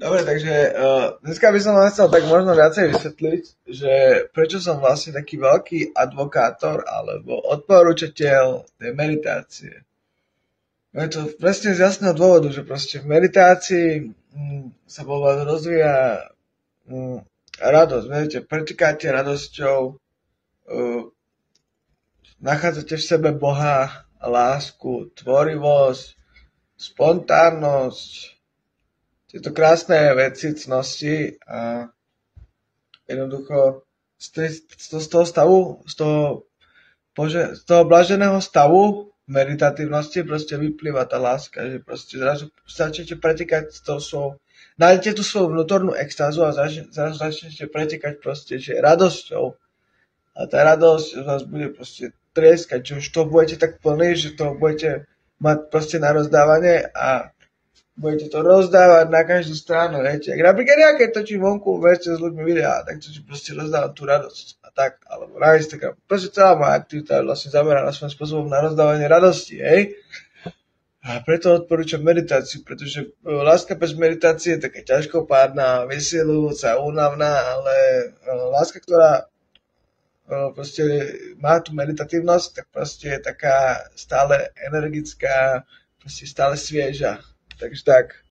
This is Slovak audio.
Dobre, takže dneska by som vám chcel tak možno viacej vysvetliť, že prečo som vlastne taký veľký advokátor alebo odporúčateľ tej meditácie. Je to presne z jasného dôvodu, že proste v meditácii sa vo vás rozvíja radosť. Viete, pretekáte radosťou, nachádzate v sebe Boha, lásku, tvorivosť, spontánnosť, tieto krásne veci, cnosti a jednoducho z toho stavu, z toho blaženého stavu meditatívnosti proste vyplýva tá láska, že proste zrazu začnete pretekať s tou svojou, nájdete tú svoju vnútornú extázu a zrazu začnete pretekať proste, že radosťou. A tá radosť vás bude proste trieskať, že už to budete tak plný, že to budete mať proste na rozdávanie a budete to rozdávať na každú stranu, viete. Ak napríklad ja, keď točím vonku, viete, s ľuďmi videá, tak to proste rozdávam tú radosť a tak, alebo na Instagram. Proste celá moja aktivita je vlastne zameraná svojím spôsobom na rozdávanie radosti, hej. A preto odporúčam meditáciu, pretože láska bez meditácie je taká ťažkopádna, vysielujúca, únavná, ale láska, ktorá proste má tú meditatívnosť, tak proste je taká stále energická, proste stále svieža. Takže tak.